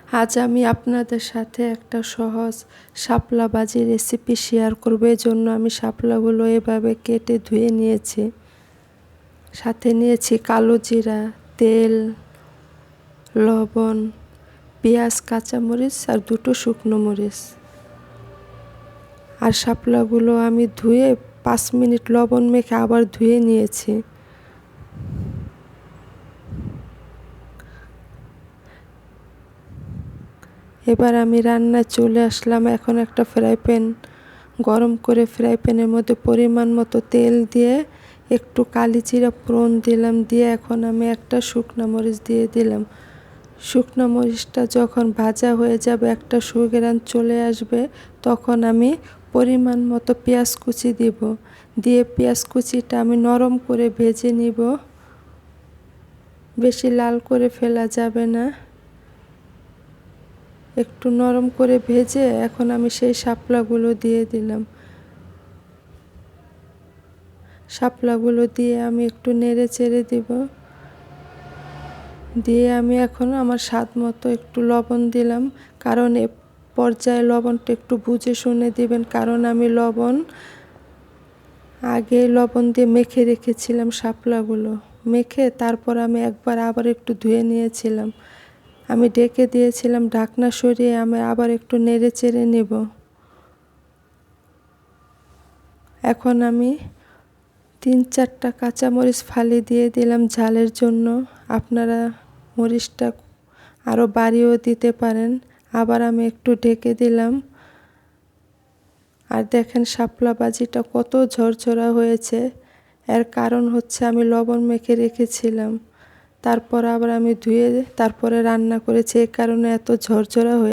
আজ আমি আপনাদের সাথে একটা সহজ শাপলা ভাজি রেসিপি শেয়ার করব। এজন্য আমি শাপলাগুলো এভাবে কেটে ধুয়ে নিয়েছি। সাথে নিয়েছি কালো জিরা, তেল, লবণ, পেঁয়াজ, কাঁচামরিচ আর 2টো শুকনো মরিচ। আর শাপলাগুলো আমি ধুয়ে 5 মিনিট লবণ মেখে আবার ধুয়ে নিয়েছি। এবার আমি রান্নায় চলে আসলাম। এখন একটা ফ্রাই প্যান গরম করে ফ্রাই প্যানের মধ্যে পরিমাণ মতো তেল দিয়ে একটু কালি জিরা ফোড়ন দিলাম। দিয়ে এখন আমি একটা শুকনো মরিচ দিয়ে দিলাম। শুকনো মরিচটা যখন ভাজা হয়ে যাবে, একটা সুঘ্রাণ চলে আসবে, তখন আমি পরিমাণ মতো পেঁয়াজ কুচি দিব। দিয়ে পেঁয়াজ কুচিটা আমি নরম করে ভেজে নিব। বেশি লাল করে ফেলা যাবে না, একটু নরম করে ভেজে এখন আমি সেই শাপলাগুলো দিয়ে দিলাম। শাপলাগুলো দিয়ে আমি একটু নেড়ে চেড়ে দিব। দিয়ে আমি এখন আমার স্বাদ মতো একটু লবণ দিলাম, কারণ এ পর্যায়ে লবণটা একটু বুঝে শুনে দিবেন, কারণ আমি আগে লবণ দিয়ে মেখে রেখেছিলাম শাপলাগুলো। মেখে তারপর আমি একবার আবার একটু ধুয়ে নিয়েছিলাম। আমি ঢেকে দিয়েছিলাম, ঢাকনা সরিয়ে আমি আবার একটু নেড়ে চেড়ে নেব। এখন আমি 3-4টা কাঁচামরিচ ফালি দিয়ে দিলাম ঝালের জন্য। আপনারা মরিচটা আরও বাড়িয়েও দিতে পারেন। আবার আমি একটু ঢেকে দিলাম। আর দেখেন শাপলা ভাজিটা কত ঝরঝরা হয়েছে। এর কারণ হচ্ছে আমি লবণ মেখে রেখেছিলাম, তারপর আবার আমি ধুয়ে তারপরে রান্না করেছি, এই কারণে এত ঝরঝরা হয়ে